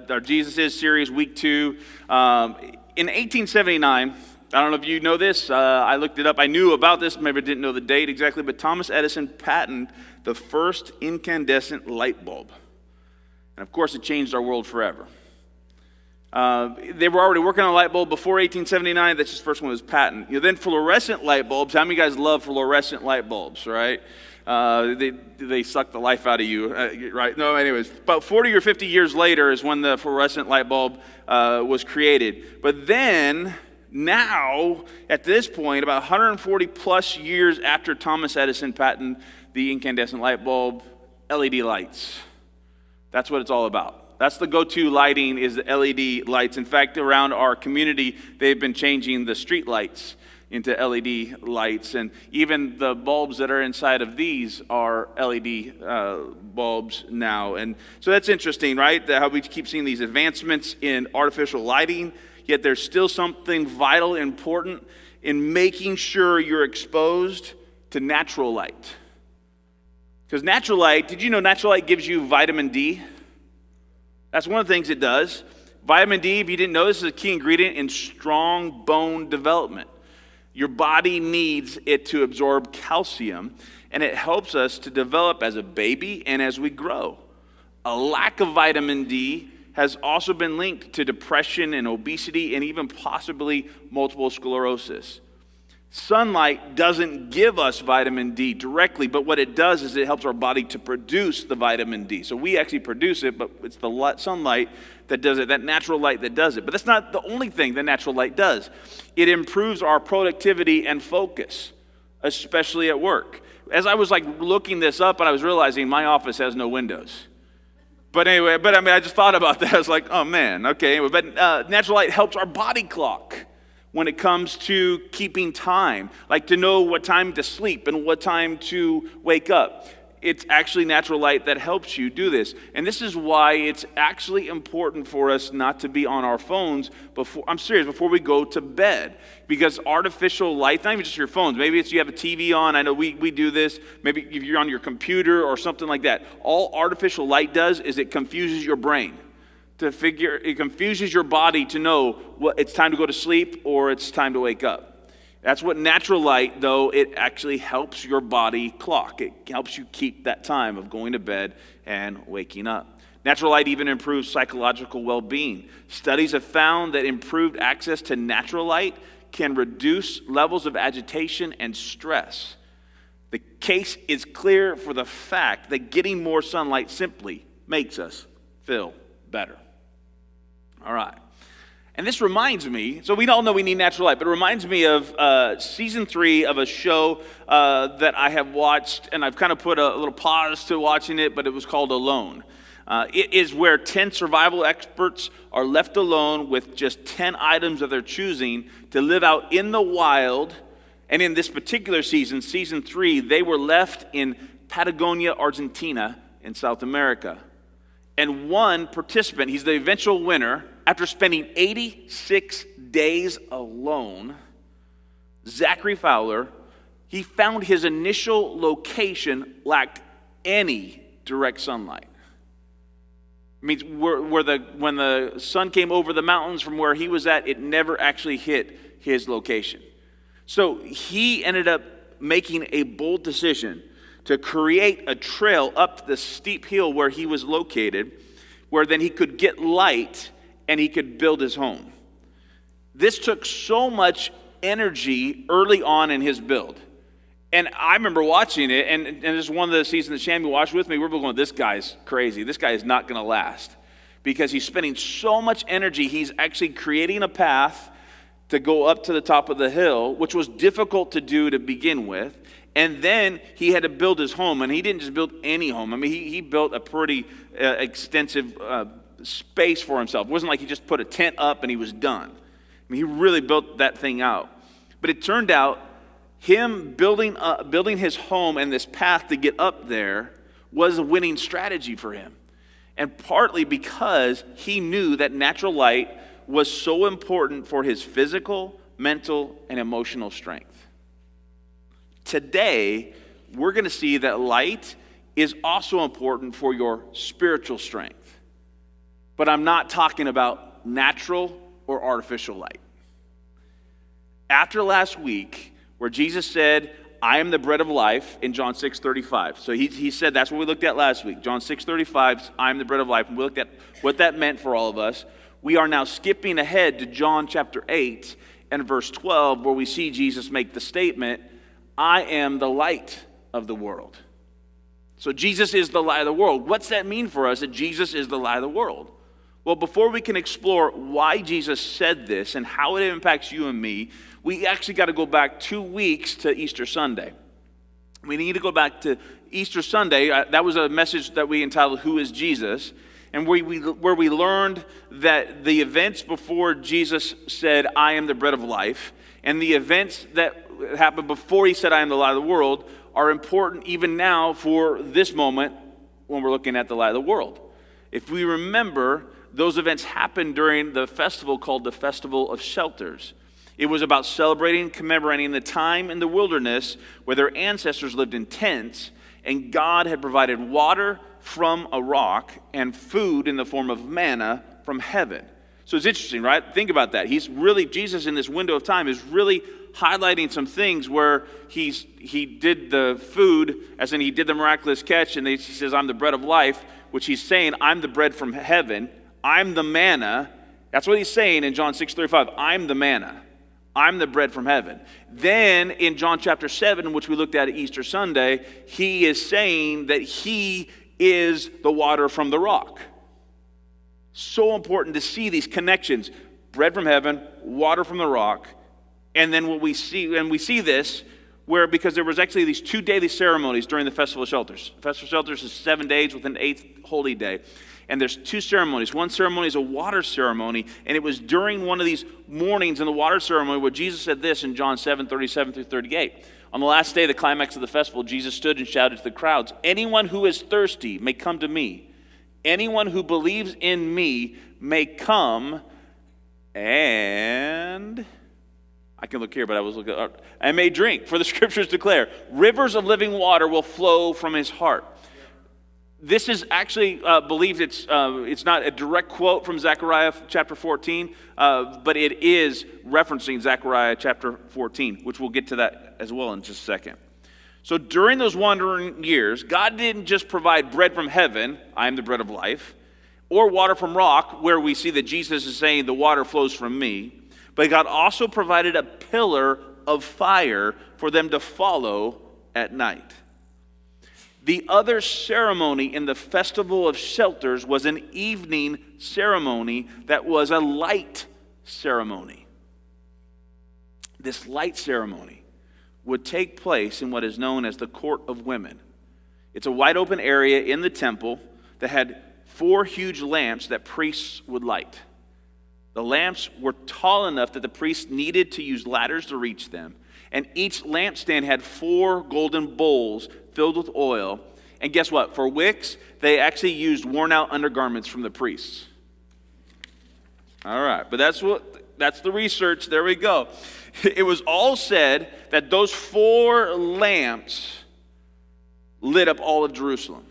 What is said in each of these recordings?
our Jesus Is series, week 2. In 1879, I don't know if you know this, I looked it up, I knew about this, maybe I didn't know the date exactly, but Thomas Edison patented the first incandescent light bulb. And of course, it changed our world forever. They were already working on a light bulb before 1879. That's just the first one was patented. Then fluorescent light bulbs. How many guys love fluorescent light bulbs, right? They suck the life out of you, right? No, anyways, about 40 or 50 years later is when the fluorescent light bulb was created. But then, now, at this point, about 140 plus years after Thomas Edison patented the incandescent light bulb, LED lights. That's what it's all about. That's the go-to lighting is the LED lights. In fact, around our community, they've been changing the street lights into LED lights. And even the bulbs that are inside of these are LED bulbs now. And so that's interesting, right? How we keep seeing these advancements in artificial lighting, yet there's still something vital, important in making sure you're exposed to natural light. Because natural light, did you know natural light gives you vitamin D? That's one of the things it does. Vitamin D, if you didn't know, this is a key ingredient in strong bone development. Your body needs it to absorb calcium, and it helps us to develop as a baby and as we grow. A lack of vitamin D has also been linked to depression and obesity and even possibly multiple sclerosis. Sunlight doesn't give us vitamin D directly, but what it does is it helps our body to produce the vitamin D. So we actually produce it, but it's the sunlight that does it, that natural light that does it. But that's not the only thing that natural light does. It improves our productivity and focus, especially at work. As I was looking this up, and I was realizing my office has no windows. But anyway, I just thought about that. I was like, oh man, okay. But natural light helps our body clock when it comes to keeping time, like to know what time to sleep and what time to wake up. It's actually natural light that helps you do this. And this is why it's actually important for us not to be on our phones before we go to bed. Because artificial light, not even just your phones, maybe it's you have a TV on, I know we do this, maybe if you're on your computer or something like that. All artificial light does is it confuses your brain. It confuses your body to know what it's time to go to sleep or it's time to wake up. That's what natural light, though, it actually helps your body clock. It helps you keep that time of going to bed and waking up. Natural light even improves psychological well-being. Studies have found that improved access to natural light can reduce levels of agitation and stress. The case is clear for the fact that getting more sunlight simply makes us feel better. All right. And this reminds me, so we all know we need natural light, but it reminds me of season 3 of a show that I have watched, and I've kind of put a little pause to watching it, but it was called Alone. It is where 10 survival experts are left alone with just 10 items of their choosing to live out in the wild. And in this particular season, season 3, they were left in Patagonia, Argentina, in South America. And one participant, he's the eventual winner, after spending 86 days alone, Zachary Fowler, he found his initial location lacked any direct sunlight. It means when the sun came over the mountains from where he was at, it never actually hit his location. So he ended up making a bold decision to create a trail up the steep hill where he was located, where then he could get light and he could build his home. This took so much energy early on in his build. And I remember watching it, and this is one of the seasons that Shammy watched with me, we're going, this guy's crazy. This guy is not going to last. Because he's spending so much energy, he's actually creating a path to go up to the top of the hill, which was difficult to do to begin with. And then he had to build his home, and he didn't just build any home. I mean, he built a pretty extensive space for himself. It wasn't like he just put a tent up and he was done. I mean, he really built that thing out. But it turned out him building his home and this path to get up there was a winning strategy for him. And partly because he knew that natural light was so important for his physical, mental, and emotional strength. Today, we're going to see that light is also important for your spiritual strength. but I'm not talking about natural or artificial light. After last week, where Jesus said, I am the bread of life in John 6:35. So he said, that's what we looked at last week. John 6:35, I am the bread of life. And we looked at what that meant for all of us. We are now skipping ahead to John chapter 8 and verse 12, where we see Jesus make the statement, I am the light of the world. So Jesus is the light of the world. What's that mean for us, that Jesus is the light of the world? Well, before we can explore why Jesus said this and how it impacts you and me, we actually got to go back 2 weeks to Easter Sunday. We need to go back to Easter Sunday. That was a message that we entitled, Who is Jesus? And where we learned that the events before Jesus said, I am the bread of life, and the events that happened before he said, I am the light of the world, are important even now for this moment when we're looking at the light of the world. If we remember, those events happened during the festival called the Festival of Shelters. It was about celebrating, commemorating the time in the wilderness where their ancestors lived in tents, and God had provided water from a rock and food in the form of manna from heaven. So it's interesting, right? Think about that. Jesus in this window of time is really highlighting some things where he did the food, as in he did the miraculous catch, and he says, I'm the bread of life, which he's saying, I'm the bread from heaven. I'm the manna. That's what he's saying in John 6:35. I'm the manna. I'm the bread from heaven. Then in John chapter 7, which we looked at Easter Sunday, he is saying that he is the water from the rock. So important to see these connections. Bread from heaven, water from the rock. And then what we see, and we see this, where because there was actually these 2 daily ceremonies during the Festival of Shelters. The Festival of Shelters is 7 days with an 8th holy day. And there's 2 ceremonies. One ceremony is a water ceremony, and it was during one of these mornings in the water ceremony where Jesus said this in John 7:37 through 38. On the last day, the climax of the festival, Jesus stood and shouted to the crowds, anyone who is thirsty may come to me. Anyone who believes in me may come and... I can look here, but I was looking up. And may drink, for the scriptures declare, rivers of living water will flow from his heart. This is actually believed, it's not a direct quote from Zechariah chapter 14, but it is referencing Zechariah chapter 14, which we'll get to that as well in just a second. So during those wandering years, God didn't just provide bread from heaven, I am the bread of life, or water from rock, where we see that Jesus is saying the water flows from me, but God also provided a pillar of fire for them to follow at night. The other ceremony in the Festival of Shelters was an evening ceremony that was a light ceremony. This light ceremony would take place in what is known as the Court of Women. It's a wide open area in the temple that had 4 huge lamps that priests would light. The lamps were tall enough that the priests needed to use ladders to reach them. And each lampstand had 4 golden bowls filled with oil. And guess what? For wicks, they actually used worn-out undergarments from the priests. All right, but that's the research. There we go. It was all said that those 4 lamps lit up all of Jerusalem.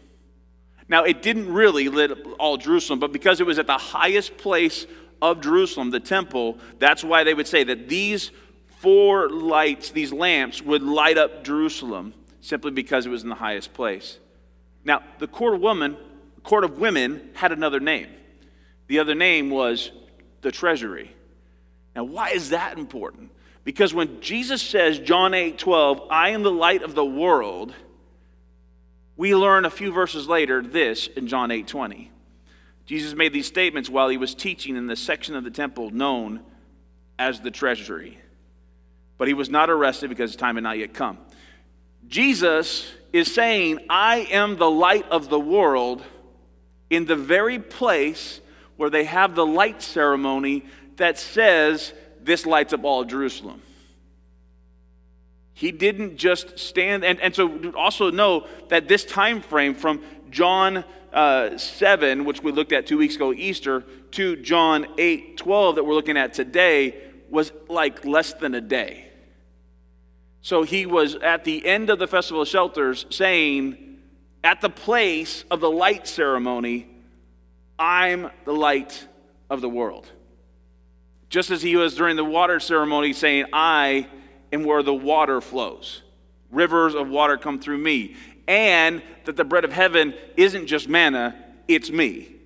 Now, it didn't really lit up all of Jerusalem, but because it was at the highest place of Jerusalem, the temple, that's why they would say that these 4 lights, these lamps, would light up Jerusalem simply because it was in the highest place. Now, the Court of Women had another name. The other name was the treasury. Now, why is that important? Because when Jesus says, John 8:12, I am the light of the world, we learn a few verses later this in John 8:20. Jesus made these statements while he was teaching in the section of the temple known as the treasury. But he was not arrested because his time had not yet come. Jesus is saying, I am the light of the world, in the very place where they have the light ceremony that says this lights up all of Jerusalem. He didn't just stand, and so also know that this time frame from John 7, which we looked at 2 weeks ago, Easter, to John 8:12 that we're looking at today was like less than a day. So he was at the end of the Festival of Shelters saying, at the place of the light ceremony, I'm the light of the world. Just as he was during the water ceremony saying, I am where the water flows. Rivers of water come through me. And that the bread of heaven isn't just manna, it's me.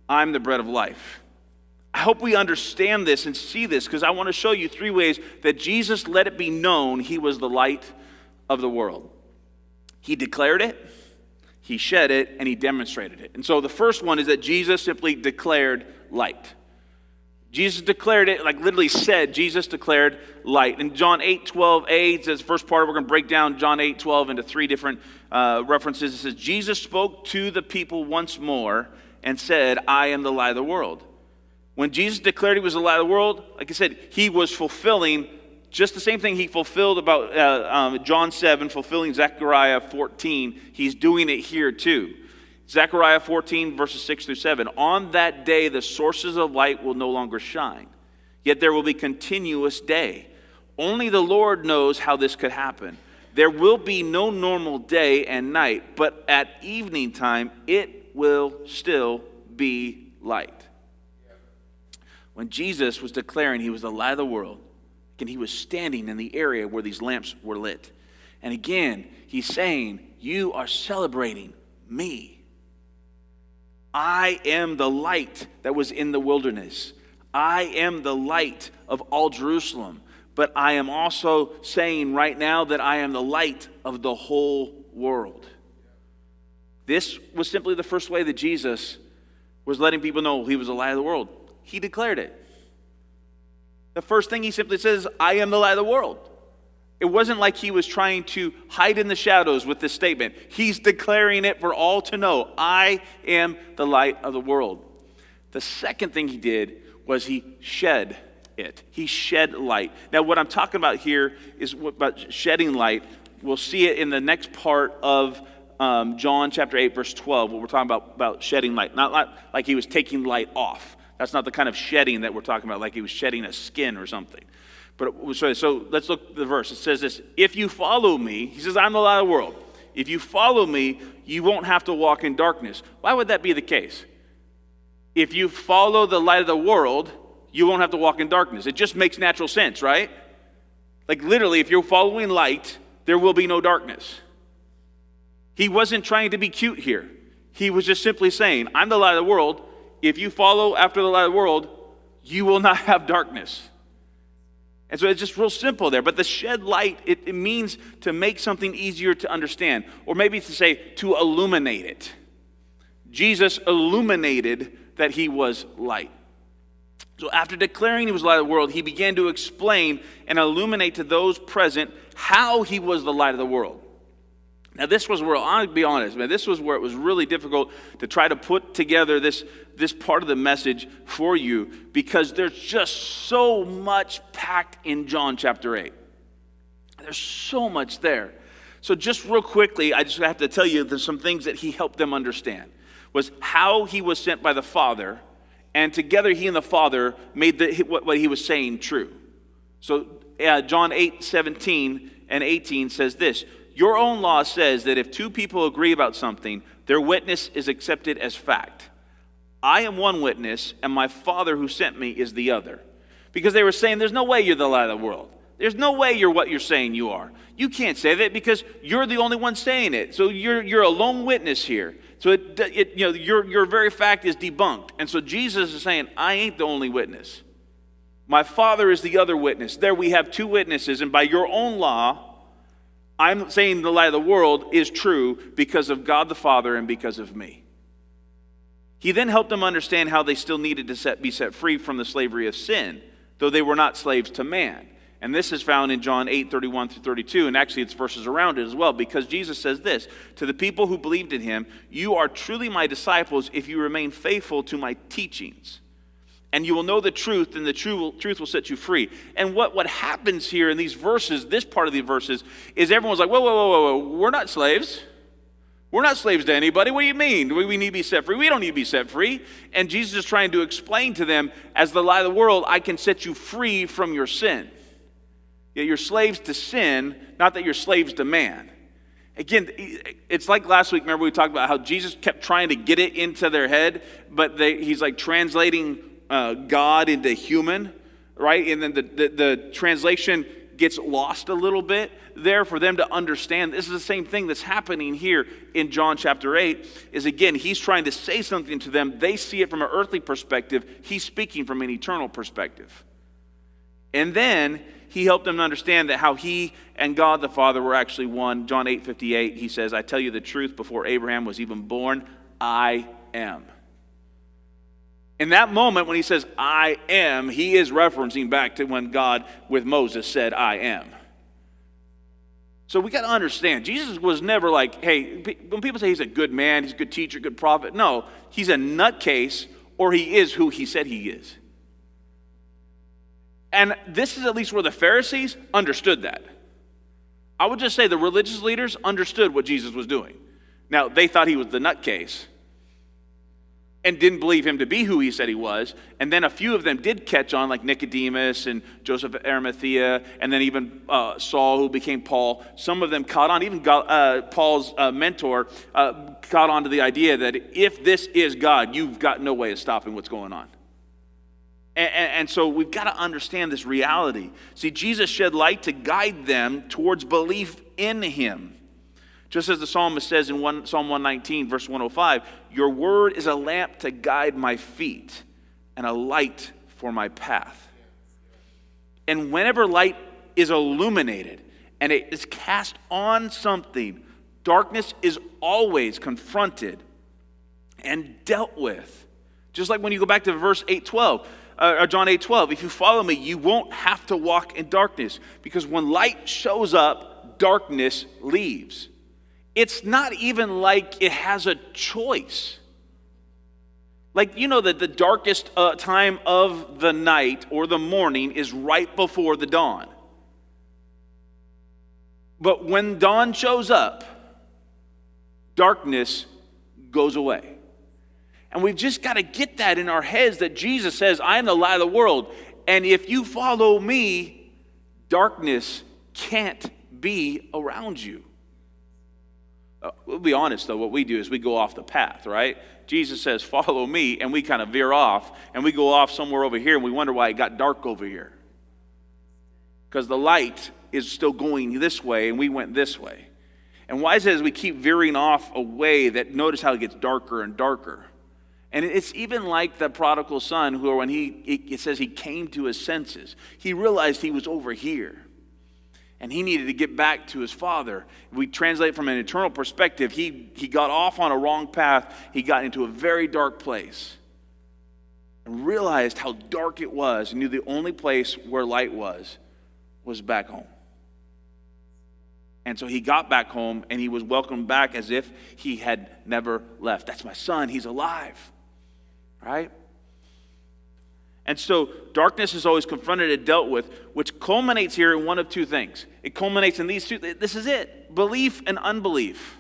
I'm the bread of life. I hope we understand this and see this, because I want to show you 3 ways that Jesus let it be known he was the light of the world. He declared it, he shed it, and he demonstrated it. And so the first one is that Jesus simply declared light. Jesus declared it, like literally said, Jesus declared light. In John 8:12a, it says, first part, we're going to break down John 8:12 into 3 different references. It says, Jesus spoke to the people once more and said, I am the light of the world. When Jesus declared he was the light of the world, like I said, he was fulfilling just the same thing he fulfilled about John 7, fulfilling Zechariah 14. He's doing it here too. Zechariah 14, verses 6 through 7. On that day, the sources of light will no longer shine, yet there will be continuous day. Only the Lord knows how this could happen. There will be no normal day and night, but at evening time, it will still be light. When Jesus was declaring he was the light of the world, and he was standing in the area where these lamps were lit. And again, he's saying, you are celebrating me. I am the light that was in the wilderness. I am the light of all Jerusalem. But I am also saying right now that I am the light of the whole world. This was simply the first way that Jesus was letting people know he was the light of the world. He declared it. The first thing he simply says, I am the light of the world. It wasn't like he was trying to hide in the shadows with this statement. He's declaring it for all to know. I am the light of the world. The second thing he did was he shed it. He shed light. Now, what I'm talking about here is about shedding light. We'll see it in the next part of John chapter 8, verse 12, what we're talking about shedding light. Not like he was taking light off. That's not the kind of shedding that we're talking about, like he was shedding a skin or something. But so let's look at the verse. It says this, if you follow me, he says, I'm the light of the world. If you follow me, you won't have to walk in darkness. Why would that be the case? If you follow the light of the world, you won't have to walk in darkness. It just makes natural sense, right? Like literally, if you're following light, there will be no darkness. He wasn't trying to be cute here. He was just simply saying, I'm the light of the world. If you follow after the light of the world, you will not have darkness. And so it's just real simple there. But the shed light, it means to make something easier to understand. Or maybe to say, to illuminate it. Jesus illuminated that he was light. So after declaring he was the light of the world, he began to explain and illuminate to those present how he was the light of the world. Now this was where, I'll be honest, man, this was where it was really difficult to try to put together this part of the message for you, because there's just so much packed in John chapter 8. There's so much there. So just real quickly, I just have to tell you there's some things that he helped them understand. Was how he was sent by the Father, and together he and the Father made what he was saying true. So John 8:17 and 18 says this, your own law says that if 2 people agree about something, their witness is accepted as fact. I am one witness, and my Father who sent me is the other. Because they were saying, there's no way you're the light of the world. There's no way you're what you're saying you are. You can't say that because you're the only one saying it. So you're a lone witness here. So your very fact is debunked. And so Jesus is saying, I ain't the only witness. My Father is the other witness. There we have 2 witnesses, and by your own law, I'm saying the light of the world is true because of God the Father and because of me. He then helped them understand how they still needed to be set free from the slavery of sin, though they were not slaves to man. And this is found in John 8:31 through 32, and actually it's verses around it as well, because Jesus says this, to the people who believed in him, you are truly my disciples if you remain faithful to my teachings. And you will know the truth, and the truth will set you free. And what happens here in these verses, this part of the verses, is everyone's like, whoa, we're not slaves. We're not slaves to anybody. What do you mean? We need to be set free. We don't need to be set free. And Jesus is trying to explain to them, as the light of the world, I can set you free from your sin. Yet you're slaves to sin, not that you're slaves to man. Again, it's like last week, remember we talked about how Jesus kept trying to get it into their head, but he's like translating God into human, right? And then the translation gets lost a little bit there for them to understand. This is the same thing that's happening here in John chapter 8, is again, he's trying to say something to them. They see it from an earthly perspective. He's speaking from an eternal perspective. And then he helped them to understand that how he and God the Father were actually one. John 8:58, he says, I tell you the truth, before Abraham was even born, I am. In that moment when he says, I am, he is referencing back to when God with Moses said, I am. So we got to understand, Jesus was never like, hey, when people say he's a good man, he's a good teacher, good prophet, no, he's a nutcase, or he is who he said he is. And this is at least where the Pharisees understood that. I would just say the religious leaders understood what Jesus was doing. Now, they thought he was the nutcase and didn't believe him to be who he said he was. And then a few of them did catch on, like Nicodemus and Joseph of Arimathea, and then even Saul, who became Paul. Some of them caught on. Even Paul's mentor caught on to the idea that if this is God, you've got no way of stopping what's going on. And so we've got to understand this reality. See, Jesus shed light to guide them towards belief in him. Just as the psalmist says in Psalm 119, verse 105, your word is a lamp to guide my feet and a light for my path. And whenever light is illuminated and it is cast on something, darkness is always confronted and dealt with. Just like when you go back to verse 8:12. Or John 8:12, if you follow me, you won't have to walk in darkness, because when light shows up, darkness leaves. It's not even like it has a choice. Like, you know that the darkest time of the night or the morning is right before the dawn. But when dawn shows up, darkness goes away. And we've just got to get that in our heads that Jesus says, I am the light of the world. And if you follow me, darkness can't be around you. We'll be honest, though. What we do is we go off the path, right? Jesus says, follow me, and we kind of veer off, and we go off somewhere over here, and we wonder why it got dark over here. Because the light is still going this way, and we went this way. And why is it as we keep veering off away that notice how it gets darker and darker? And it's even like the prodigal son who, when it says he came to his senses, he realized he was over here. And he needed to get back to his father. If we translate from an eternal perspective, he got off on a wrong path. He got into a very dark place. And realized how dark it was. And knew the only place where light was back home. And so he got back home and he was welcomed back as if he had never left. That's my son, he's alive. Right? And so darkness is always confronted and dealt with, which culminates here in one of two things. It culminates in these two. This is it. Belief and unbelief.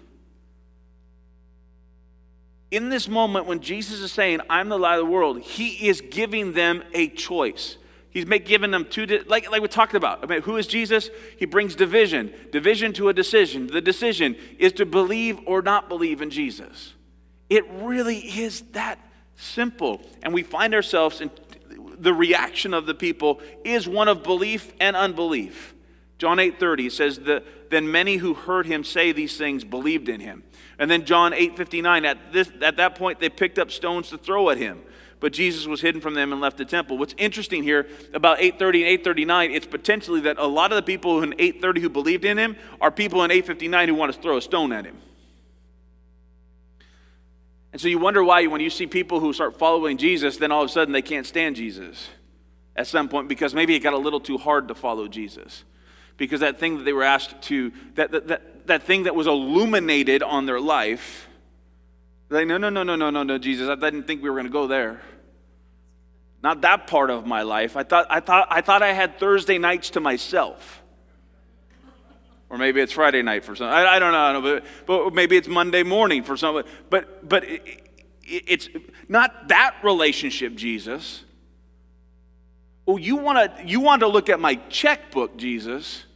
In this moment when Jesus is saying, I'm the light of the world, he is giving them a choice. He's giving them two, like we talked about. I mean, who is Jesus? He brings division. Division to a decision. The decision is to believe or not believe in Jesus. It really is that simple. And we find ourselves in the reaction of the people is one of belief and unbelief. John 8:30 says that then many who heard him say these things believed in him. And then John 8:59, at that point they picked up stones to throw at him. But Jesus was hidden from them and left the temple. What's interesting here about 8:30 and 8:39, it's potentially that a lot of the people in 8:30 who believed in him are people in 8:59 who want to throw a stone at him. And so you wonder why when you see people who start following Jesus, then all of a sudden they can't stand Jesus at some point, because maybe it got a little too hard to follow Jesus. Because that thing that they were asked to, that thing that was illuminated on their life, they're like, no, Jesus, I didn't think we were going to go there. Not that part of my life. I thought I had Thursday nights to myself. Or maybe it's Friday night for some. I don't know, but maybe it's Monday morning for some. But it's not that relationship, Jesus. Oh, you want to look at my checkbook, Jesus.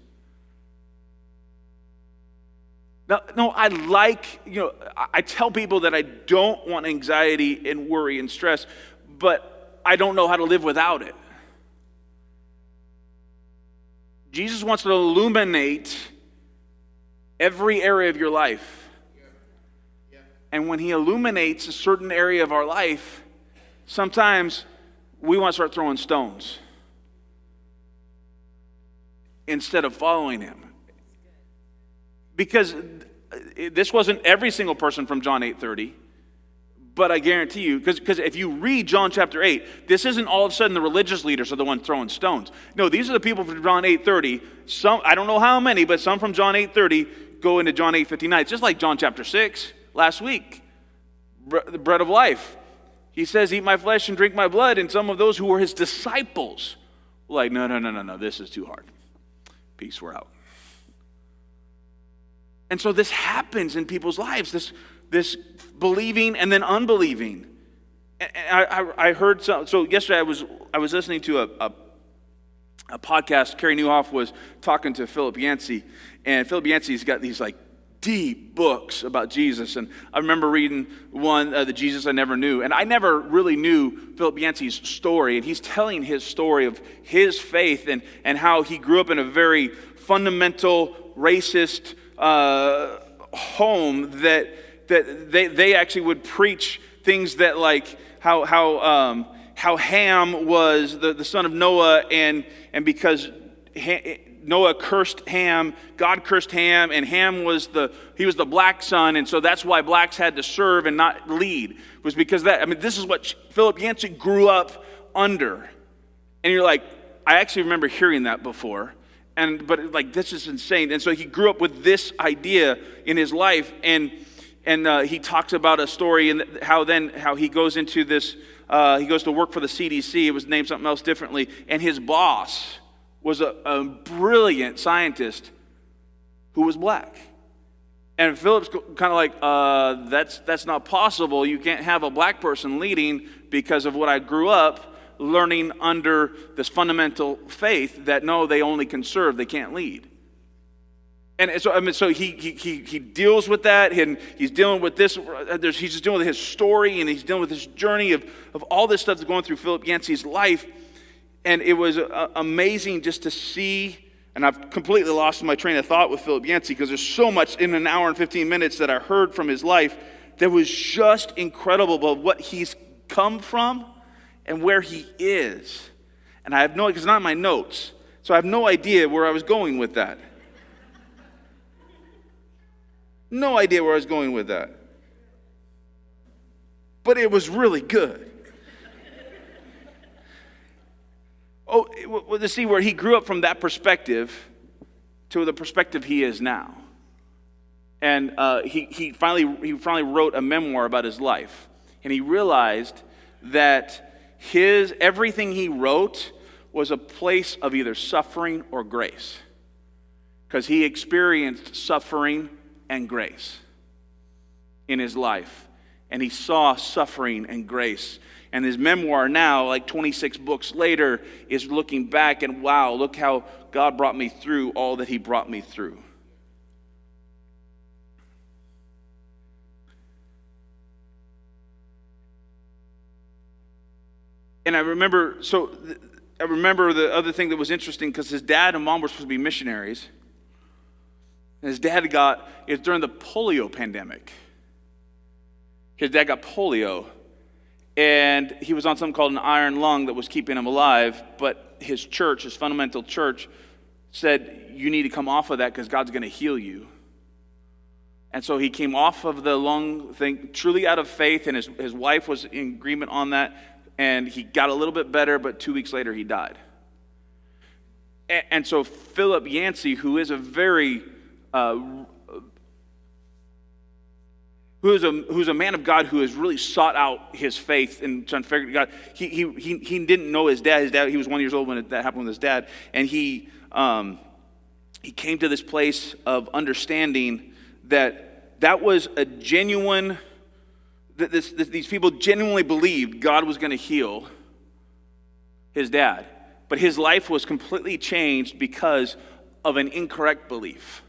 No, I tell people that I don't want anxiety and worry and stress, but I don't know how to live without it. Jesus wants to illuminate every area of your life. And when he illuminates a certain area of our life, sometimes we want to start throwing stones instead of following him. Because this wasn't every single person from John 8:30, but I guarantee you, because if you read John chapter 8, this isn't all of a sudden the religious leaders are the ones throwing stones. No, these are the people from John 8:30. Some, I don't know how many, but some from John 8:30 go into John 8:59. It's just like John chapter 6 last week, the bread of life. He says, eat my flesh and drink my blood, and some of those who were his disciples were like, no, this is too hard. Peace, we're out. And so this happens in people's lives, this believing and then unbelieving. And I heard so yesterday I was listening to a podcast. Carrie Newhoff was talking to Philip Yancey, and Philip Yancey's got these like deep books about Jesus. And I remember reading one, The Jesus I Never Knew, and I never really knew Philip Yancey's story, and he's telling his story of his faith and how he grew up in a very fundamental, racist home that they actually would preach things that like how Ham was the son of Noah, and because Noah cursed Ham, God cursed Ham, and Ham was the black son, and so that's why blacks had to serve and not lead, was because this is what Philip Yancey grew up under. And you're like, I actually remember hearing that before. But like, this is insane. And so he grew up with this idea in his life, and he talks about a story and how he goes into this. He goes to work for the CDC. It was named something else differently, and his boss was a brilliant scientist who was black. And Philip's kind of like, that's not possible. You can't have a black person leading because of what I grew up learning under this fundamental faith that no, they only can serve, they can't lead. And so he deals with that, and he's dealing with this. He's just dealing with his story, and he's dealing with this journey of all this stuff that's going through Philip Yancey's life. And it was amazing just to see, and I've completely lost my train of thought with Philip Yancey because there's so much in an hour and 15 minutes that I heard from his life that was just incredible about what he's come from and where he is. And I have no, because it's not in my notes, so I have no idea where I was going with that. No idea where I was going with that. But it was really good. To see where he grew up from that perspective to the perspective he is now. And he finally wrote a memoir about his life. And he realized that everything he wrote was a place of either suffering or grace. Because he experienced suffering and grace in his life. And he saw suffering and grace. And his memoir now, like 26 books later, is looking back and wow, look how God brought me through all that he brought me through. And I remember the other thing that was interesting, because his dad and mom were supposed to be missionaries. And his dad it was during the polio pandemic. His dad got polio, and he was on something called an iron lung that was keeping him alive, but his church, his fundamental church, said, you need to come off of that because God's going to heal you. And so he came off of the lung thing truly out of faith, and his wife was in agreement on that. And he got a little bit better, but 2 weeks later he died. And so Philip Yancey, who is a very, who's a man of God who has really sought out his faith and trying to figure out God. He didn't know his dad. His dad, he was 1 year old when that happened with his dad, and he came to this place of understanding that was a genuine. These people genuinely believed God was going to heal his dad. But his life was completely changed because of an incorrect belief.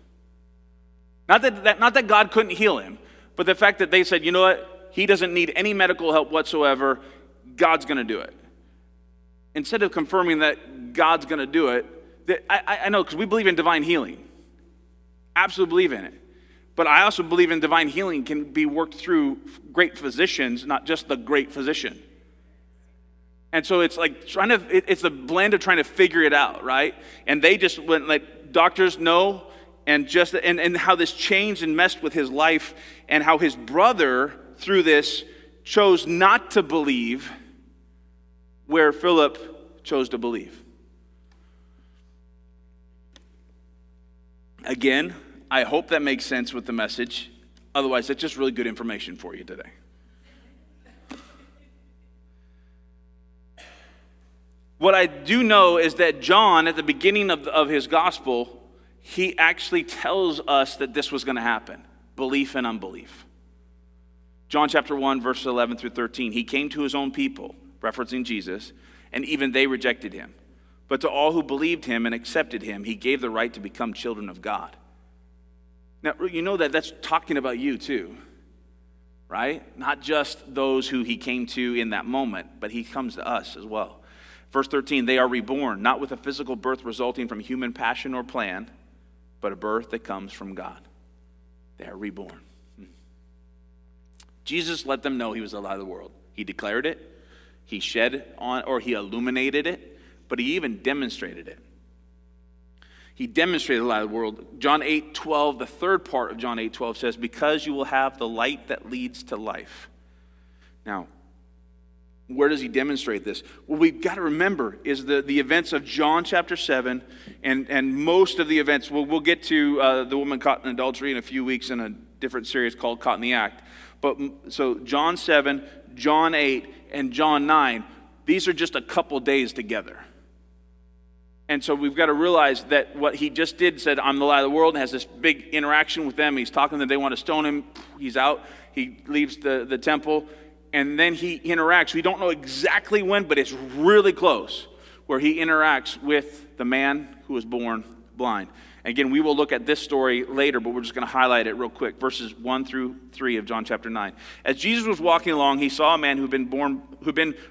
Not that God couldn't heal him, but the fact that they said, you know what, he doesn't need any medical help whatsoever, God's going to do it. Instead of confirming that God's going to do it, I know, because we believe in divine healing. Absolutely believe in it. But I also believe in divine healing can be worked through great physicians, not just the great physician. And so it's like it's a blend of trying to figure it out, right? And they just went like, doctors know, and how this changed and messed with his life, and how his brother, through this, chose not to believe where Philip chose to believe. Again, I hope that makes sense with the message. Otherwise, it's just really good information for you today. What I do know is that John, at the beginning of his gospel, he actually tells us that this was going to happen. Belief and unbelief. John chapter 1, verses 11 through 13. He came to his own people, referencing Jesus, and even they rejected him. But to all who believed him and accepted him, he gave the right to become children of God. Now, you know that's talking about you too, right? Not just those who he came to in that moment, but he comes to us as well. Verse 13, they are reborn, not with a physical birth resulting from human passion or plan, but a birth that comes from God. They are reborn. Jesus let them know he was the light of the world. He declared it, he he illuminated it, but he even demonstrated it. He demonstrated the light of the world. John 8:12, the third part of John 8:12 says, because you will have the light that leads to life. Now, where does he demonstrate this? What we've got to remember is the events of John chapter 7, and most of the events, we'll get to the woman caught in adultery in a few weeks in a different series called Caught in the Act. But so John 7, John 8, and John 9, these are just a couple days together. And so we've got to realize that what he just did, said, I'm the light of the world, and has this big interaction with them. He's talking to them, they want to stone him. He's out. He leaves the temple. And then he interacts. We don't know exactly when, but it's really close, where he interacts with the man who was born blind. Again, we will look at this story later, but we're just going to highlight it real quick. Verses 1 through 3 of John chapter 9. As Jesus was walking along, he saw a man who'd been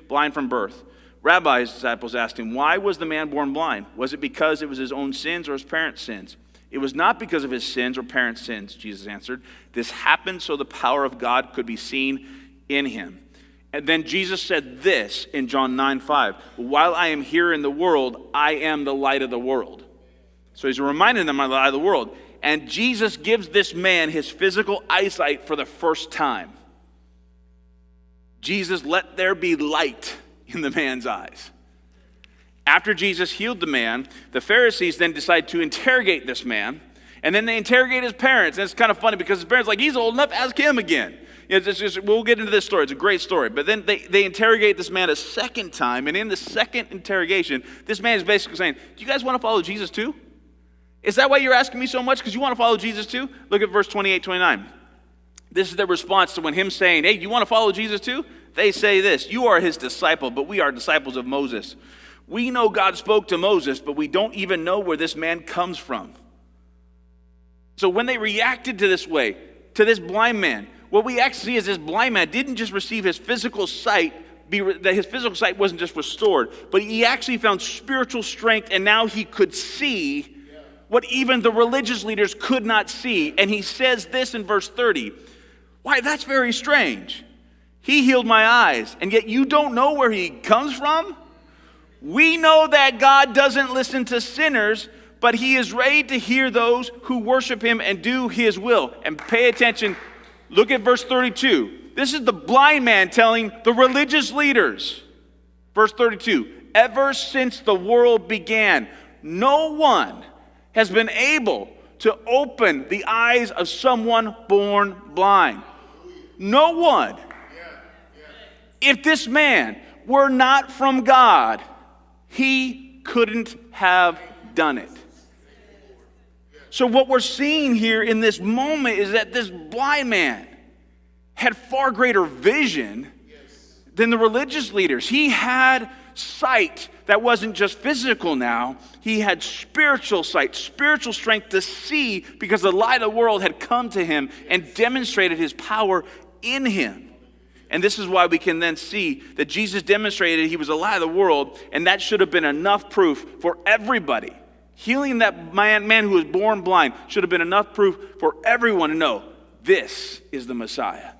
blind from birth. Rabbi, his disciples asked him, why was the man born blind? Was it because it was his own sins or his parents' sins? It was not because of his sins or parents' sins, Jesus answered. This happened so the power of God could be seen in him. And then Jesus said this in John 9:5. While I am here in the world, I am the light of the world. So he's reminding them of the light of the world. And Jesus gives this man his physical eyesight for the first time. Jesus, let there be light in the man's eyes. After Jesus healed the man, the Pharisees then decide to interrogate this man. And then they interrogate his parents. And it's kind of funny because his parents are like, he's old enough, ask him again. We'll get into this story. It's a great story. But then they interrogate this man a second time. And in the second interrogation, this man is basically saying, do you guys want to follow Jesus too? Is that why you're asking me so much? Because you want to follow Jesus too? Look at verse 28, 29. This is their response to when him saying, hey, you want to follow Jesus too? They say this, you are his disciple, but we are disciples of Moses. We know God spoke to Moses, but we don't even know where this man comes from. So when they reacted to this way, to this blind man, what we actually see is this blind man didn't just receive his physical sight, that his physical sight wasn't just restored, but he actually found spiritual strength, and now he could see what even the religious leaders could not see. And he says this in verse 30. Why, that's very strange. He healed my eyes, and yet you don't know where he comes from? We know that God doesn't listen to sinners, but he is ready to hear those who worship him and do his will. And pay attention, look at verse 32. This is the blind man telling the religious leaders. Verse 32, ever since the world began, no one has been able to open the eyes of someone born blind. No one. If this man were not from God, he couldn't have done it. So what we're seeing here in this moment is that this blind man had far greater vision than the religious leaders. He had sight that wasn't just physical now. He had spiritual sight, spiritual strength to see, because the light of the world had come to him and demonstrated his power in him. And this is why we can then see that Jesus demonstrated he was the light of the world, and that should have been enough proof for everybody. Healing that man who was born blind should have been enough proof for everyone to know this is the Messiah.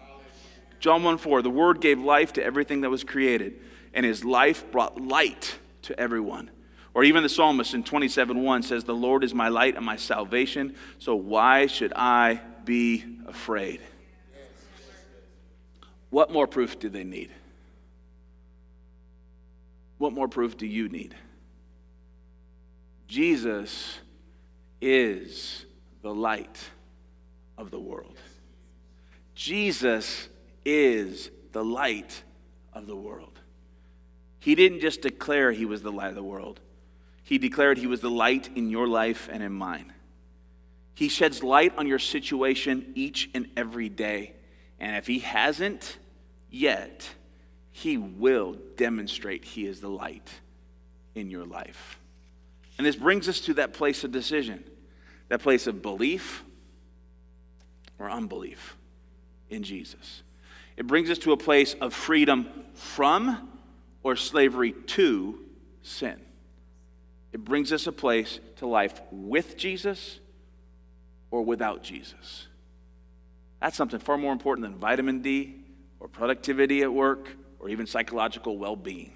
John 1:4, the Word gave life to everything that was created, and his life brought light to everyone. Or even the psalmist in 27:1 says, the Lord is my light and my salvation, so why should I be afraid? What more proof do they need? What more proof do you need? Jesus is the light of the world. Jesus is the light of the world. He didn't just declare he was the light of the world. He declared he was the light in your life and in mine. He sheds light on your situation each and every day. And if he hasn't yet, he will demonstrate he is the light in your life. And this brings us to that place of decision, that place of belief or unbelief in Jesus. It brings us to a place of freedom from or slavery to sin. It brings us a place to life with Jesus or without Jesus. That's something far more important than vitamin D or productivity at work or even psychological well-being.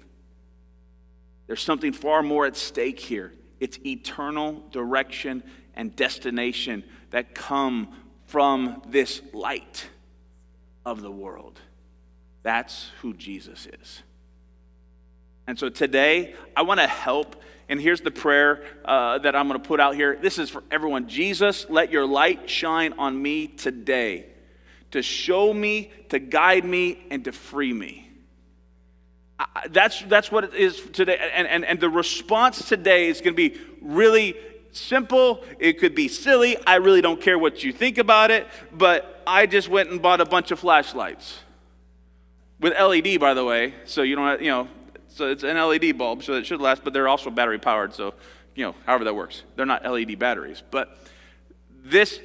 There's something far more at stake here. It's eternal direction and destination that come from this light of the world. That's who Jesus is. And so today, I want to help, and here's the prayer that I'm going to put out here. This is for everyone. Jesus, let your light shine on me today, to show me, to guide me, and to free me. That's what it is today. And the response today is going to be really simple. It could be silly. I really don't care what you think about it, but I just went and bought a bunch of flashlights. With LED, by the way, so you don't have, so it's an LED bulb, so it should last, but they're also battery powered, so, however that works. They're not LED batteries. But this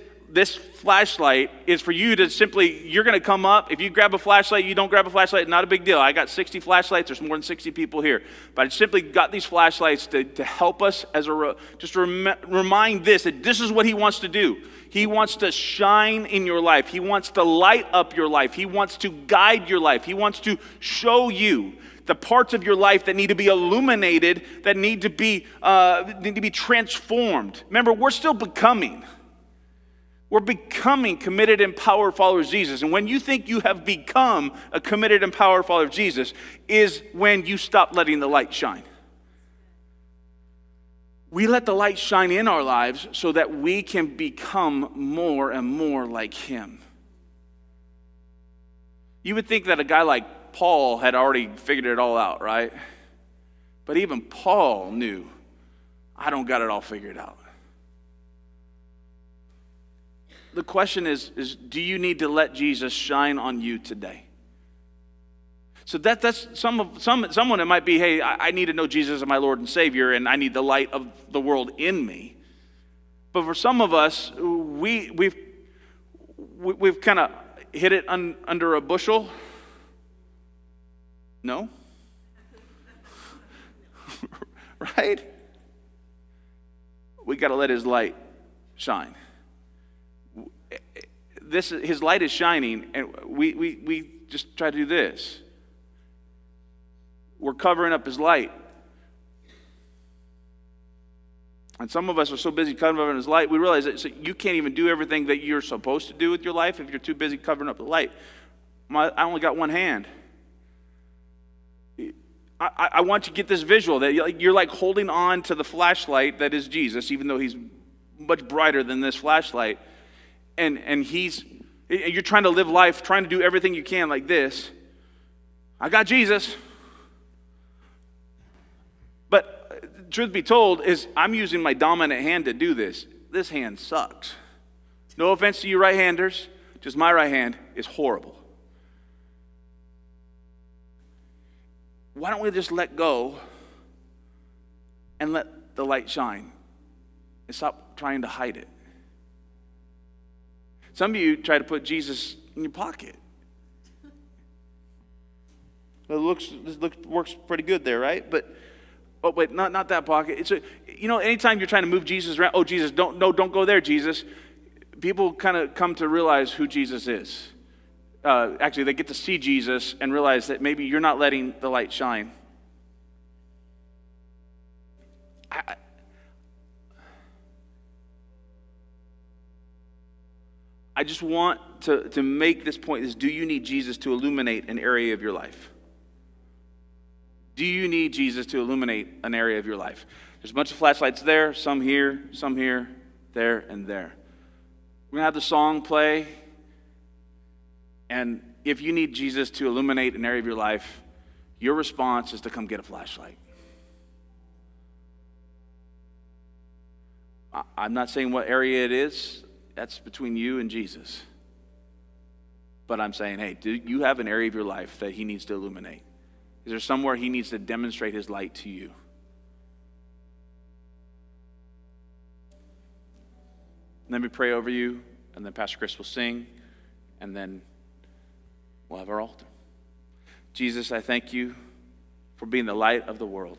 flashlight is for you to simply, you're going to come up. If you grab a flashlight, you don't grab a flashlight, not a big deal. I got 60 flashlights. There's more than 60 people here. But I simply got these flashlights to help us remind this, that this is what he wants to do. He wants to shine in your life. He wants to light up your life. He wants to guide your life. He wants to show you the parts of your life that need to be illuminated, that need to be transformed. Remember, we're still becoming. We're becoming committed, empowered followers of Jesus. And when you think you have become a committed, empowered follower of Jesus is when you stop letting the light shine. We let the light shine in our lives so that we can become more and more like him. You would think that a guy like Paul had already figured it all out, right? But even Paul knew, I don't got it all figured out. The question is do you need to let Jesus shine on you today? So that's someone it might be, hey, I need to know Jesus as my Lord and Savior, and I need the light of the world in me. But for some of us, we've kind of hid it under a bushel. No? Right? We got to let his light shine. His light is shining, and we just try to do this. We're covering up his light. And some of us are so busy covering up his light, we realize that you can't even do everything that you're supposed to do with your life if you're too busy covering up the light. I only got one hand. I want you to get this visual that you're like holding on to the flashlight that is Jesus, even though he's much brighter than this flashlight. And you're trying to live life, trying to do everything you can like this. I got Jesus. But truth be told is I'm using my dominant hand to do this. This hand sucks. No offense to you right-handers, just my right hand is horrible. why don't we just let go and let the light shine and stop trying to hide it? Some of you try to put Jesus in your pocket. It works pretty good there, right? But oh wait, not that pocket. It's anytime you're trying to move Jesus around, oh Jesus, don't go there, Jesus. People kind of come to realize who Jesus is. Actually, they get to see Jesus and realize that maybe you're not letting the light shine. I just want to make this point is, do you need Jesus to illuminate an area of your life? Do you need Jesus to illuminate an area of your life? There's a bunch of flashlights there, some here, there, and there. We're going to have the song play. And if you need Jesus to illuminate an area of your life, your response is to come get a flashlight. I'm not saying what area it is. That's between you and Jesus. But I'm saying, hey, do you have an area of your life that he needs to illuminate? Is there somewhere he needs to demonstrate his light to you? Let me pray over you, and then Pastor Chris will sing, and then we'll have our altar. Jesus, I thank you for being the light of the world.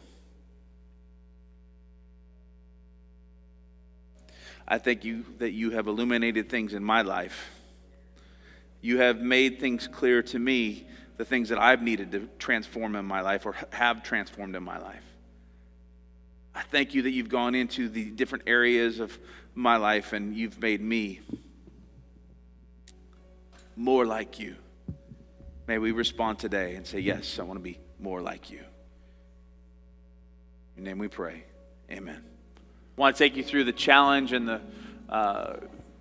I thank you that you have illuminated things in my life. You have made things clear to me, the things that I've needed to transform in my life or have transformed in my life. I thank you that you've gone into the different areas of my life and you've made me more like you. May we respond today and say, yes, I want to be more like you. In your name we pray. Amen. I want to take you through the challenge and the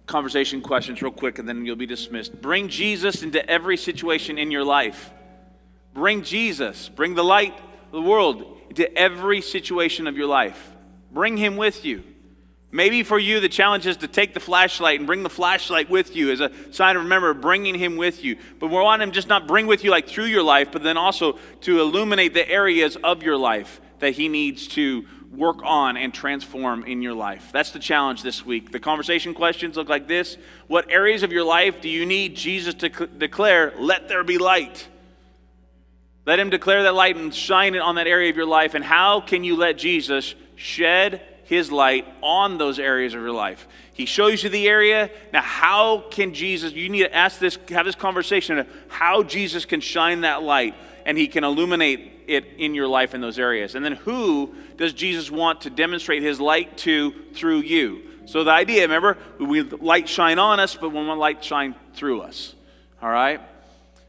conversation questions real quick, and then you'll be dismissed. Bring Jesus into every situation in your life. Bring Jesus, bring the light of the world into every situation of your life. Bring him with you. Maybe for you, the challenge is to take the flashlight and bring the flashlight with you as a sign of, remember, bringing him with you. But we want him just not bring with you like through your life, but then also to illuminate the areas of your life that he needs to work on and transform in your life. That's the challenge this week. The conversation questions look like this. What areas of your life do you need Jesus to declare, let there be light? Let him declare that light and shine it on that area of your life. And how can you let Jesus shed his light on those areas of your life? He shows you the area. Now, how can Jesus, you need to ask this, have this conversation of how Jesus can shine that light and he can illuminate it in your life in those areas. And then who does Jesus want to demonstrate his light to through you? So the idea, remember, we light shine on us, but we want light shine through us. All right?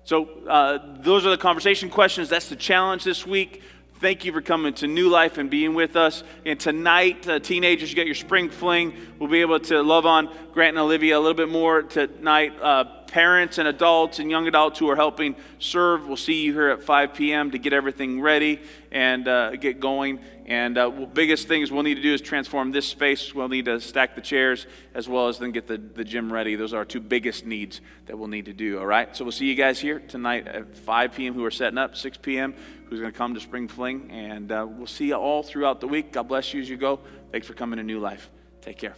So those are the conversation questions. That's the challenge this week. Thank you for coming to New Life and being with us. And tonight, teenagers, you got your spring fling. We'll be able to love on Grant and Olivia a little bit more tonight. Parents and adults and young adults who are helping serve, we'll see you here at 5 p.m. to get everything ready and get going. And biggest things we'll need to do is transform this space. We'll need to stack the chairs as well as then get the gym ready. Those are our two biggest needs that we'll need to do, all right? So we'll see you guys here tonight at 5 p.m. who are setting up, 6 p.m. who's going to come to Spring Fling. And we'll see you all throughout the week. God bless you as you go. Thanks for coming to New Life. Take care.